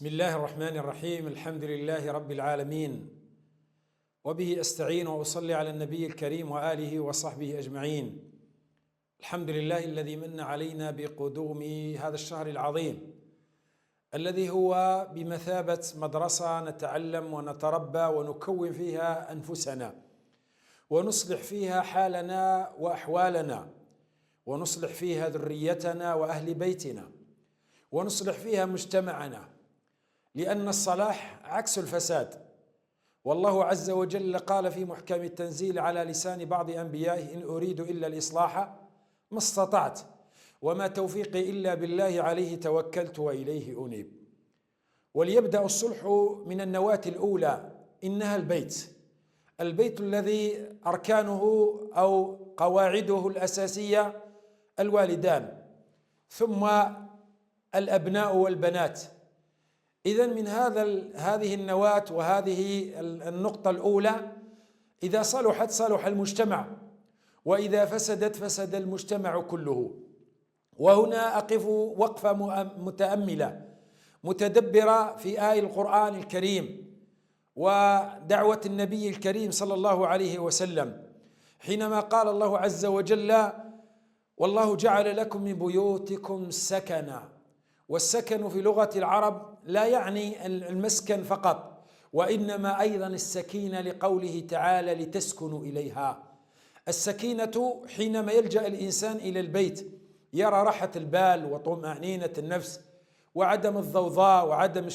بسم الله الرحمن الرحيم. الحمد لله رب العالمين، وبه أستعين وأصلي على النبي الكريم وآله وصحبه أجمعين. الحمد لله الذي من علينا بقدوم هذا الشهر العظيم الذي هو بمثابة مدرسة نتعلم ونتربى ونكون فيها أنفسنا ونصلح فيها حالنا وأحوالنا، ونصلح فيها ذريتنا وأهل بيتنا، ونصلح فيها مجتمعنا، لأن الصلاح عكس الفساد. والله عز وجل قال في محكم التنزيل على لسان بعض أنبيائه: إن أريد إلا الإصلاح ما استطعت وما توفيقي إلا بالله عليه توكلت وإليه أنيب. وليبدأ الصلح من النواة الأولى، إنها البيت الذي أركانه أو قواعده الأساسية الوالدان، ثم الأبناء والبنات. إذن من هذه النواة وهذه النقطة الأولى، إذا صلحت صلح المجتمع، وإذا فسدت فسد المجتمع كله. وهنا أقف وقفة متأملة متدبرة في آية القرآن الكريم ودعوة النبي الكريم صلى الله عليه وسلم، حينما قال الله عز وجل: والله جعل لكم من بيوتكم سكنا. والسكن في لغة العرب لا يعني المسكن فقط، وإنما أيضا السكينة، لقوله تعالى: لتسكنوا إليها. السكينة حينما يلجأ الإنسان إلى البيت يرى راحة البال وطمأنينة النفس وعدم الضوضاء وعدم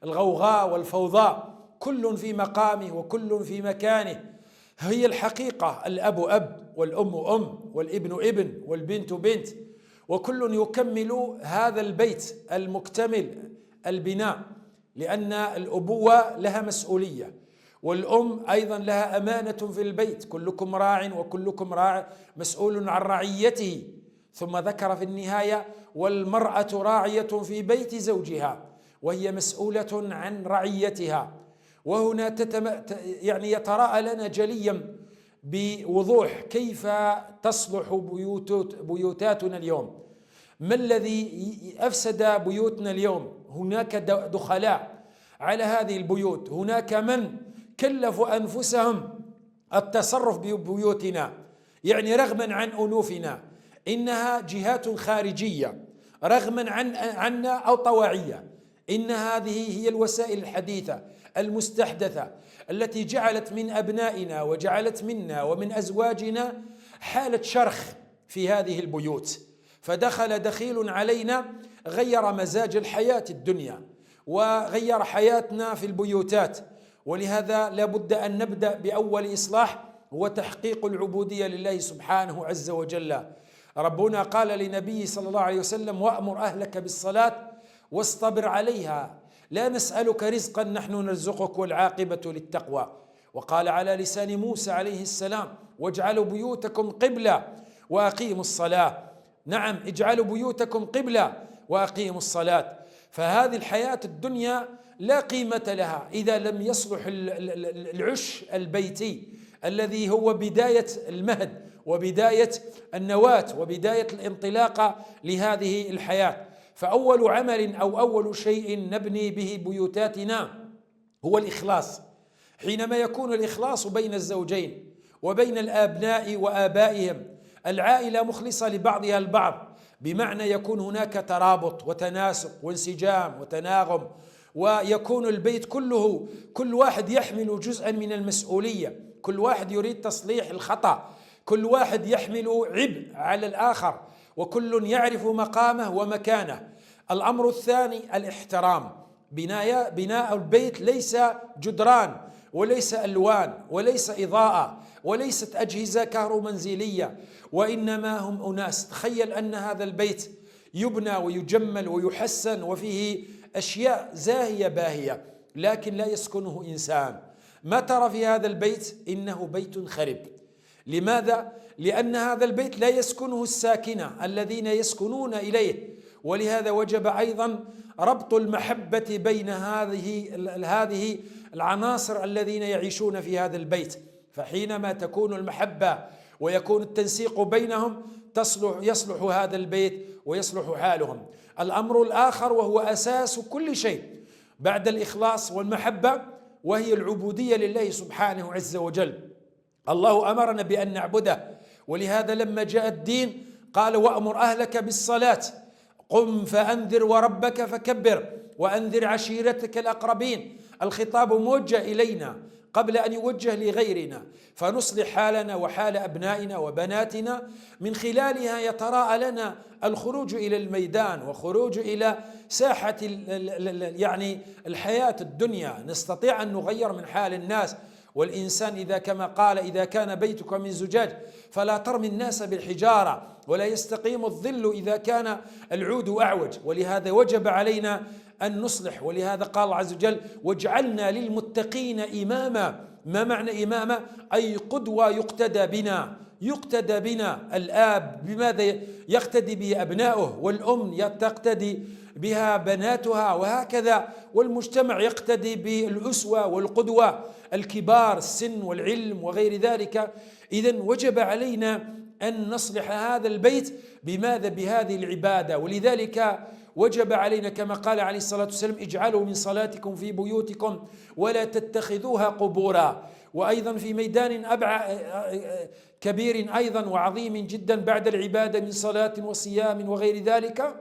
الغوغاء والفوضى، كل في مقامه وكل في مكانه. هي الحقيقة: الأب أب، والأم أم، والابن ابن، والبنت بنت، وكل يكمل هذا البيت المكتمل البناء، لأن الأبوة لها مسؤولية، والأم أيضا لها أمانة في البيت: كلكم راع وكلكم مسؤول عن رعيته. ثم ذكر في النهاية: والمرأة راعية في بيت زوجها وهي مسؤولة عن رعيتها. وهنا يتراءى لنا جليا بوضوح كيف تصلح بيوتاتنا اليوم. ما الذي أفسد بيوتنا اليوم؟ هناك دخلاء على هذه البيوت، هناك من كلفوا أنفسهم التصرف ببيوتنا، يعني رغما عن أنوفنا، إنها جهات خارجية رغما عنا أو طواعية. إن هذه هي الوسائل الحديثة المستحدثة التي جعلت من أبنائنا وجعلت منا ومن أزواجنا حالة شرخ في هذه البيوت. فدخل دخيل علينا غير مزاج الحياة الدنيا وغير حياتنا في البيوتات. ولهذا لابد أن نبدأ بأول إصلاح، هو تحقيق العبودية لله سبحانه عز وجل. ربنا قال لنبيه صلى الله عليه وسلم: وأمر أهلك بالصلاة واصطبر عليها لا نسألك رزقا نحن نرزقك والعاقبة للتقوى. وقال على لسان موسى عليه السلام: واجعلوا بيوتكم قبلة وأقيموا الصلاة. نعم، اجعلوا بيوتكم قبلة وأقيموا الصلاة. فهذه الحياة الدنيا لا قيمة لها إذا لم يصلح العش البيتي الذي هو بداية المهد وبداية النواة وبداية الانطلاقة لهذه الحياة. فأول عمل أو أول شيء نبني به بيوتاتنا هو الإخلاص. حينما يكون الإخلاص بين الزوجين وبين الأبناء وآبائهم، العائلة مخلصة لبعضها البعض، بمعنى يكون هناك ترابط وتناسق وانسجام وتناغم، ويكون البيت كله كل واحد يحمل جزءا من المسؤولية، كل واحد يريد تصليح الخطأ، كل واحد يحمل عبء على الآخر، وكل يعرف مقامه ومكانه. الأمر الثاني الاحترام. بناء البيت ليس جدران وليس ألوان وليس إضاءة وليست أجهزة كهرومنزلية، وإنما هم أناس. تخيل أن هذا البيت يبنى ويجمل ويحسن وفيه أشياء زاهية باهية، لكن لا يسكنه إنسان. ما ترى في هذا البيت؟ إنه بيت خرب. لماذا؟ لأن هذا البيت لا يسكنه الساكنة الذين يسكنون إليه. ولهذا وجب أيضا ربط المحبة بين هذه العناصر الذين يعيشون في هذا البيت. فحينما تكون المحبة ويكون التنسيق بينهم يصلح هذا البيت ويصلح حالهم. الأمر الآخر وهو أساس كل شيء بعد الإخلاص والمحبة، وهي العبودية لله سبحانه عز وجل. الله أمرنا بأن نعبده، ولهذا لما جاء الدين قال: وأمر أهلك بالصلاة، قم فأنذر وربك فكبر وأنذر عشيرتك الأقربين. الخطاب موجه إلينا قبل أن يوجه لغيرنا، فنصلح حالنا وحال أبنائنا وبناتنا، من خلالها يتراءى لنا الخروج إلى الميدان وخروج إلى ساحة يعني الحياة الدنيا، نستطيع أن نغير من حال الناس. والإنسان إذا كما قال: إذا كان بيتك من زجاج فلا ترمي الناس بالحجارة، ولا يستقيم الظل إذا كان العود أعوج. ولهذا وجب علينا أن نصلح، ولهذا قال الله عز وجل: واجعلنا للمتقين إماما. ما معنى إماما؟ أي قدوة يقتدى بنا. يقتدى بنا الآب بماذا يقتدي به أبناؤه، والأم تقتدي بها بناتها، وهكذا. والمجتمع يقتدي بالأسوة والقدوة، الكبار السن والعلم وغير ذلك. إذن وجب علينا أن نصلح هذا البيت بماذا؟ بهذه العبادة. ولذلك وجب علينا كما قال عليه الصلاة والسلام: اجعلوا من صلاتكم في بيوتكم ولا تتخذوها قبورا. وأيضا في ميدان كبير أيضا وعظيم جدا بعد العبادة من صلاة وصيام وغير ذلك،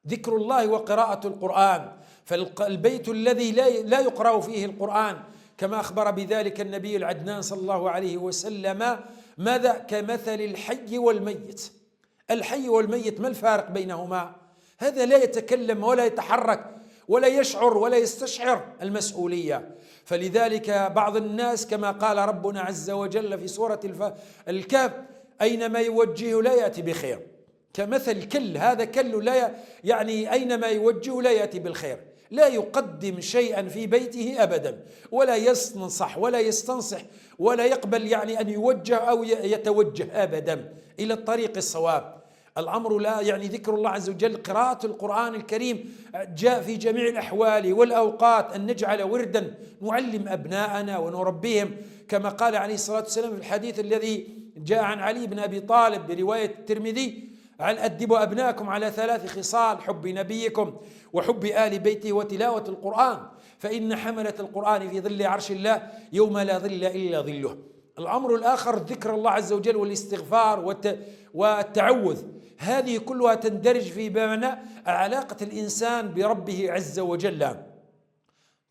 ذكر الله وقراءة القرآن. فالبيت الذي لا يقرأ فيه القرآن كما أخبر بذلك النبي العدنان صلى الله عليه وسلم، ماذا؟ كمثل الحي والميت. الحي والميت ما الفارق بينهما؟ هذا لا يتكلم ولا يتحرك ولا يشعر ولا يستشعر المسؤولية. فلذلك بعض الناس كما قال ربنا عز وجل في سورة الكهف: أينما يوجهه لا يأتي بخير. كمثل كل، هذا كل لا يعني أينما يوجهه لا يأتي بالخير، لا يقدم شيئا في بيته أبدا، ولا يستنصح ولا يستنصح ولا يقبل يعني أن يوجه أو يتوجه أبدا إلى الطريق الصواب. الأمر لا يعني ذكر الله عز وجل، قراءة القرآن الكريم جاء في جميع الأحوال والأوقات أن نجعل وردا نعلم أبناءنا ونربيهم، كما قال عليه الصلاة والسلام في الحديث الذي جاء عن علي بن أبي طالب برواية الترمذي: أدبوا أبناءكم على 3 خصال: حب نبيكم وحب آل بيته وتلاوة القرآن، فإن حملة القرآن في ظل عرش الله يوم لا ظل إلا ظله. الأمر الآخر ذكر الله عز وجل والاستغفار والتعوذ. هذه كلها تندرج في معنى علاقة الإنسان بربه عز وجل.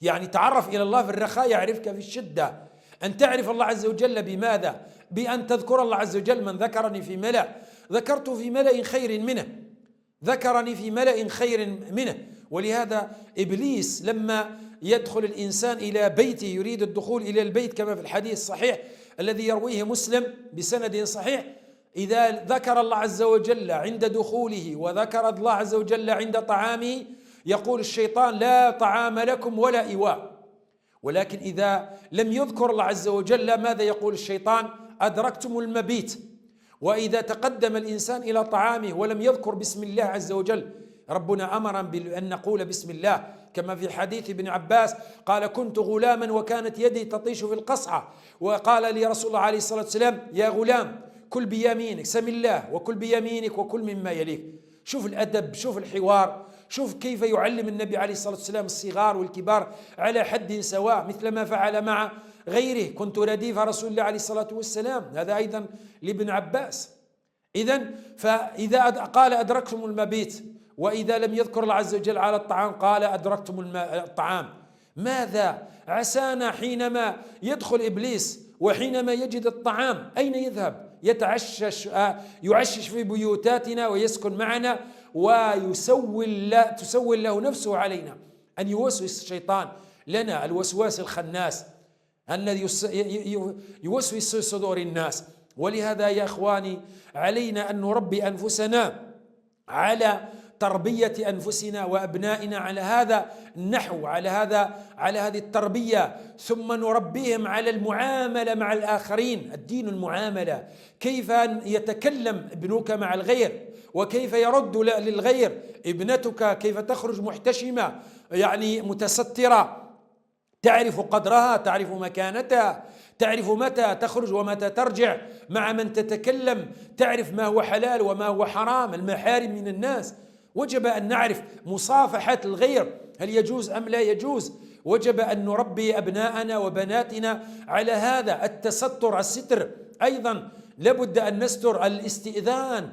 يعني تعرف إلى الله في الرخاء يعرفك في الشدة. أن تعرف الله عز وجل بماذا؟ بأن تذكر الله عز وجل: من ذكرني في ملأ ذكرت في ملأ خير منه، ذكرني في ملأ خير منه. ولهذا إبليس لما يدخل الإنسان إلى بيته، يريد الدخول إلى البيت كما في الحديث الصحيح الذي يرويه مسلم بسند صحيح: إذا ذكر الله عز وجل عند دخوله وذكر الله عز وجل عند طعامه، يقول الشيطان: لا طعام لكم ولا إواء. ولكن إذا لم يذكر الله عز وجل ماذا يقول الشيطان؟ أدركتم المبيت. وإذا تقدم الإنسان إلى طعامه ولم يذكر بسم الله عز وجل، ربنا أمر بأن نقول بسم الله، كما في حديث ابن عباس قال: كنت غلاما وكانت يدي تطيش في القصعة، وقال لي رسول الله عليه الصلاة والسلام: يا غلام كل بيمينك، سم الله وكل بيمينك وكل مما يليك. شوف الأدب، شوف الحوار، شوف كيف يعلم النبي عليه الصلاة والسلام الصغار والكبار على حد سواء، مثل ما فعل مع غيره: كنت رديف رسول الله عليه الصلاة والسلام. هذا أيضا لابن عباس. إذن فإذا قال أدركتم المبيت، وإذا لم يذكر الله عز وجل على الطعام قال أدركتم الطعام. ماذا عسانا حينما يدخل إبليس وحينما يجد الطعام أين يذهب؟ يعشش في بيوتاتنا ويسكن معنا تسول له نفسه علينا، أن يوسوس الشيطان لنا الوسواس الخناس الذي يوسوس في صدور الناس. ولهذا يا إخواني علينا أن نربي أنفسنا على تربية أنفسنا وأبنائنا على هذا النحو، على هذه التربية، ثم نربيهم على المعاملة مع الآخرين. الدين المعاملة، كيف يتكلم ابنك مع الغير وكيف يرد للغير، ابنتك كيف تخرج محتشمة يعني متسترة، تعرف قدرها، تعرف مكانتها، تعرف متى تخرج ومتى ترجع، مع من تتكلم تعرف ما هو حلال وما هو حرام، المحارم من الناس. وجب أن نعرف مصافحة الغير هل يجوز أم لا يجوز. وجب أن نربي أبناءنا وبناتنا على هذا التستر، الستر. أيضا لابد أن نستر الاستئذان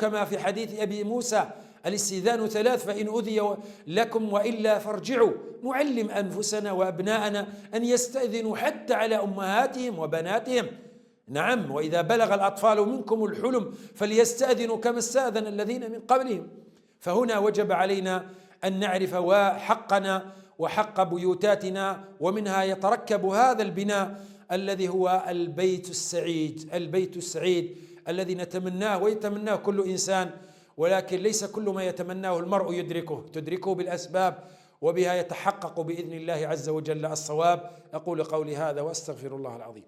كما في حديث أبي موسى: الاستئذان 3 فإن أذي لكم وإلا فارجعوا. نعلم أنفسنا وأبناءنا أن يستأذنوا حتى على أمهاتهم وبناتهم. نعم، وإذا بلغ الأطفال منكم الحلم فليستأذنوا كما استأذن الذين من قبلهم. فهنا وجب علينا أن نعرف حقنا وحق بيوتاتنا، ومنها يتركب هذا البناء الذي هو البيت السعيد. البيت السعيد الذي نتمناه ويتمناه كل إنسان، ولكن ليس كل ما يتمناه المرء تدركه بالأسباب، وبها يتحقق بإذن الله عز وجل الصواب. أقول قولي هذا وأستغفر الله العظيم.